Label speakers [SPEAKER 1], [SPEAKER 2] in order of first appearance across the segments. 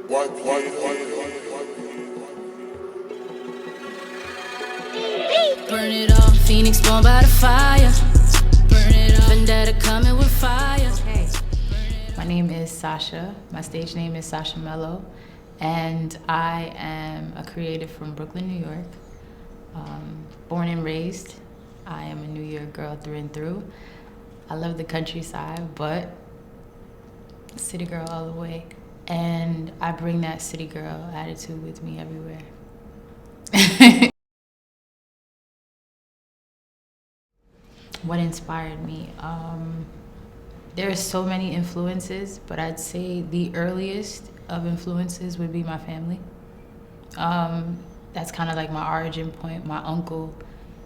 [SPEAKER 1] Burn it all, Phoenix born by the fire. Burn it all, vendetta coming with fire.
[SPEAKER 2] Okay, my name is Sasha. My stage name is Sasha Mello, and I am a creative from Brooklyn, New York. Born and raised. I am a New York girl through and through. I love the countryside, but city girl all the way. And I bring that city girl attitude with me everywhere. What inspired me? There are so many influences, but I'd say the earliest of influences would be my family. That's kind of like my origin point. My uncle,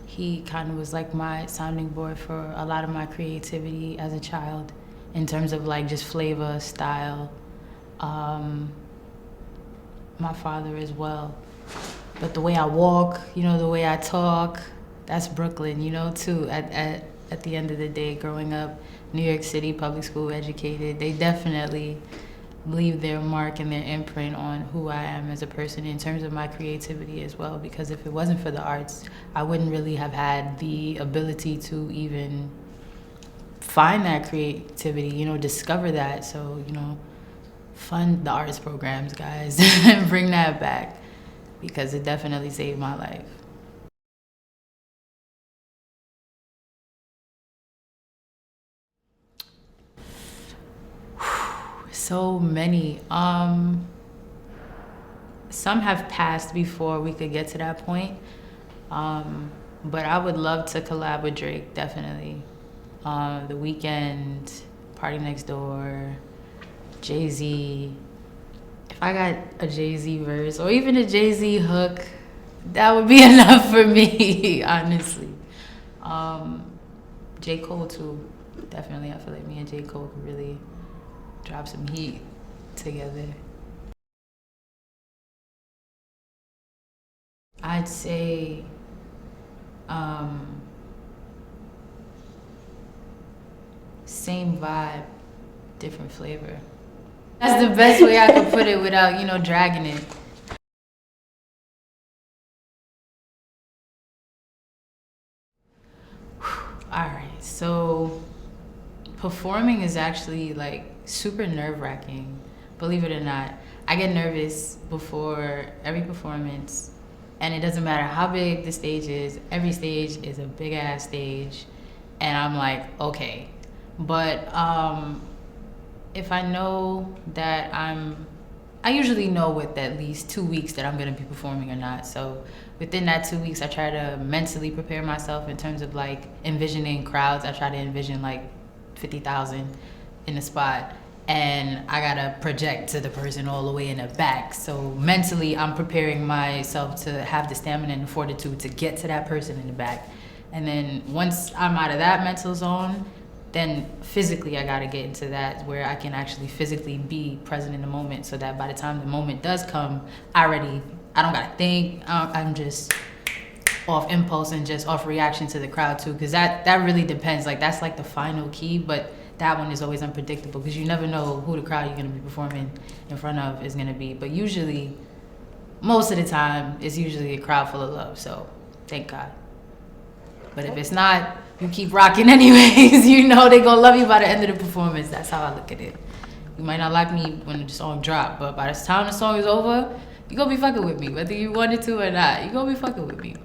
[SPEAKER 2] he kind of was like my sounding board for a lot of my creativity as a child in terms of like just flavor, style. My father as well. But the way I walk, you know, the way I talk, that's Brooklyn, you know, too. At the end of the day, growing up, New York City, public school educated, they definitely leave their mark and their imprint on who I am as a person in terms of my creativity as well. Because if it wasn't for the arts, I wouldn't really have had the ability to even find that creativity, you know, discover that. So, you know, fund the arts programs, guys, and bring that back, because it definitely saved my life. So many. Some have passed before we could get to that point. But I would love to collab with Drake, definitely. The Weeknd, Party Next Door, JayZ. If I got a JayZ verse or even a JayZ hook, that would be enough for me, honestly. J. Cole too, definitely. I feel like me and J. Cole could really drop some heat together. I'd say same vibe, different flavor. That's the best way I could put it without, you know, dragging it. All right, so performing is actually like super nerve-wracking, believe it or not. I get nervous before every performance, and it doesn't matter how big the stage is. Every stage is a big ass stage, and I'm like, okay. But if I know that I usually know with at least 2 weeks that I'm gonna be performing or not. So within that 2 weeks, I try to mentally prepare myself in terms of like envisioning crowds. I try to envision like 50,000 in the spot, and I gotta project to the person all the way in the back. So mentally, I'm preparing myself to have the stamina and the fortitude to get to that person in the back. And then once I'm out of that mental zone, then physically I gotta get into that where I can actually physically be present in the moment, so that by the time the moment does come, I don't gotta think. I'm just off impulse and just off reaction to the crowd too, because that really depends. Like that's like the final key, but that one is always unpredictable because you never know who the crowd you're gonna be performing in front of is gonna be. But usually, most of the time, it's usually a crowd full of love. So thank God. But if it's not, you keep rocking anyways. You know they gonna love you by the end of the performance. That's how I look at it. You might not like me when the song drop, but by the time the song is over, you gonna be fucking with me, whether you wanted to or not. You gonna be fucking with me.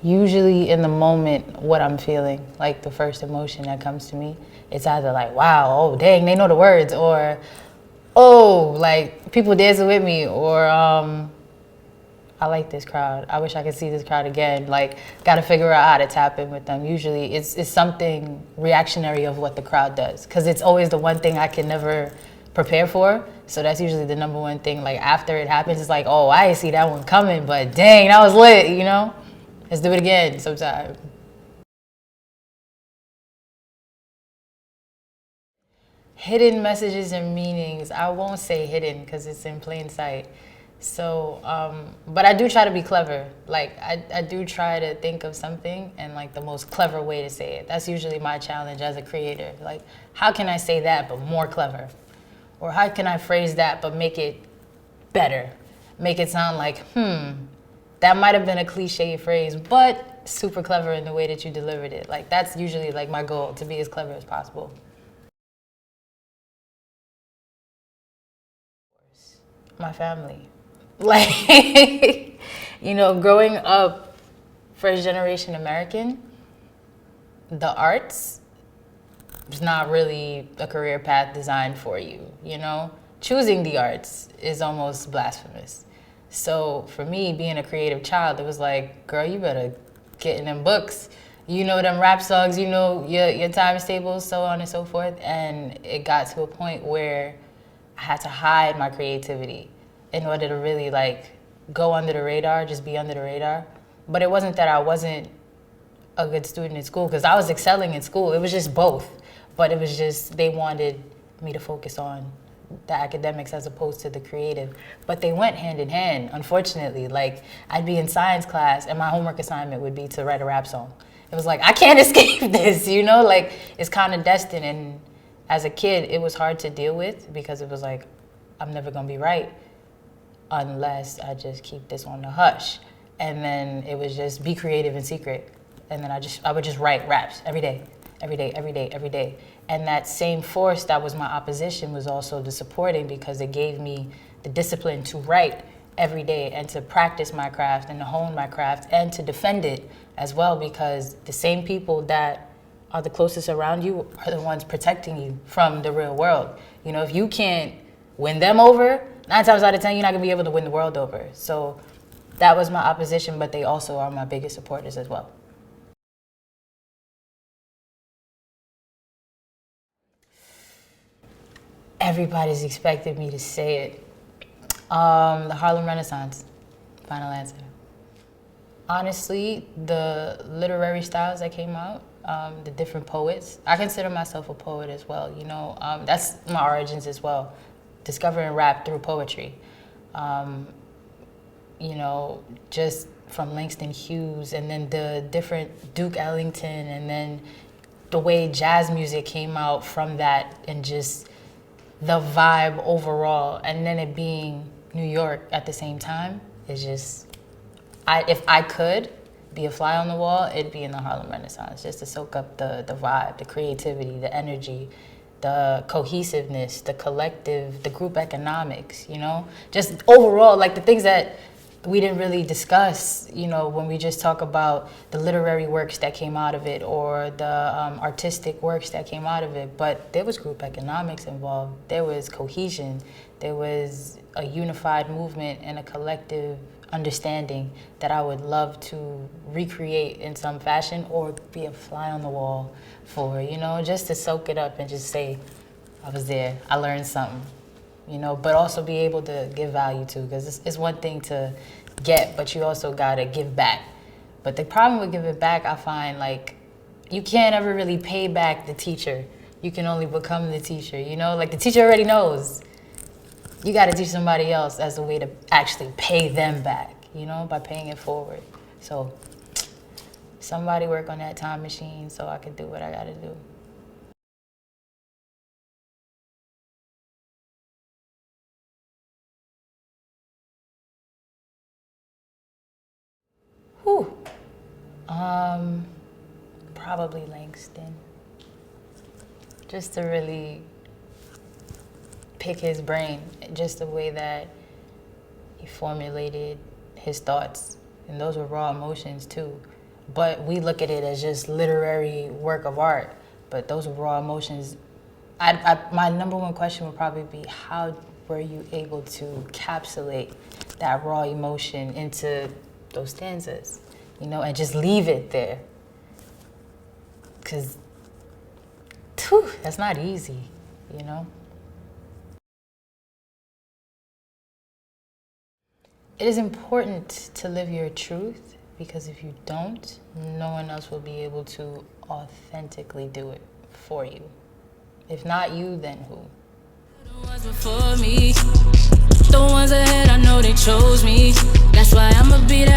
[SPEAKER 2] Usually in the moment, what I'm feeling, like the first emotion that comes to me, it's either like, wow, oh dang, they know the words, or oh, like people dancing with me, or I like this crowd. I wish I could see this crowd again. Like, gotta figure out how to tap in with them. Usually it's something reactionary of what the crowd does, because it's always the one thing I can never prepare for. So that's usually the number one thing. Like after it happens, it's like, oh, I didn't see that one coming, but dang, that was lit, you know? Let's do it again sometime. Hidden messages and meanings. I won't say hidden because it's in plain sight. So, but I do try to be clever. Like, I do try to think of something and like the most clever way to say it. That's usually my challenge as a creator. Like, how can I say that but more clever? Or how can I phrase that but make it better? Make it sound like, that might have been a cliche phrase, but super clever in the way that you delivered it. Like, that's usually like my goal, to be as clever as possible. My family. Like, you know, growing up first generation American, the arts is not really a career path designed for you, you know? Choosing the arts is almost blasphemous. So for me, being a creative child, it was like, girl, you better get in them books. You know them rap songs, you know your times tables, so on and so forth. And it got to a point where I had to hide my creativity in order to really like go under the radar, just be under the radar. But it wasn't that I wasn't a good student in school, because I was excelling in school. It was just both. But it was just, they wanted me to focus on the academics as opposed to the creative. But they went hand in hand, unfortunately. Like, I'd be in science class and my homework assignment would be to write a rap song. It was like, I can't escape this, you know? Like, it's kind of destined. And as a kid, it was hard to deal with because it was like, I'm never gonna be right unless I just keep this on the hush. And then it was just be creative in secret. And then I would just write raps every day. And that same force that was my opposition was also the supporting, because it gave me the discipline to write every day and to practice my craft and to hone my craft and to defend it as well, because the same people that are the closest around you are the ones protecting you from the real world. You know, if you can't win them over, 9 times out of 10, you're not gonna be able to win the world over. So that was my opposition, but they also are my biggest supporters as well. Everybody's expected me to say it. The Harlem Renaissance, final answer. Honestly, the literary styles that came out, the different poets. I consider myself a poet as well, you know. That's my origins as well, discovering rap through poetry. You know, just from Langston Hughes, and then the different Duke Ellington, and then the way jazz music came out from that, and just the vibe overall, and then it being New York at the same time is just, if I could be a fly on the wall, it'd be in the Harlem Renaissance, just to soak up the vibe, the creativity, the energy, the cohesiveness, the collective, the group economics, you know? Just overall, like the things that we didn't really discuss, you know, when we just talk about the literary works that came out of it, or the artistic works that came out of it. But there was group economics involved. There was cohesion. There was a unified movement and a collective understanding that I would love to recreate in some fashion, or be a fly on the wall for, you know, just to soak it up and just say, I was there, I learned something. You know, but also be able to give value to, because it's one thing to get, but you also gotta give back. But the problem with giving back, I find, like, you can't ever really pay back the teacher. You can only become the teacher, you know? Like, the teacher already knows. You gotta teach somebody else as a way to actually pay them back, you know, by paying it forward. So, somebody work on that time machine so I can do what I gotta do. Whew. Probably Langston. Just to really pick his brain, just the way that he formulated his thoughts. And those were raw emotions too. But we look at it as just literary work of art. But those were raw emotions. My number one question would probably be, how were you able to encapsulate that raw emotion into those stanzas, you know, and just leave it there? Because that's not easy, you know. It is important to live your truth, because if you don't, no one else will be able to authentically do it for you. If not you, then who?
[SPEAKER 1] The ones ahead, I know they chose me. That's why I'ma be that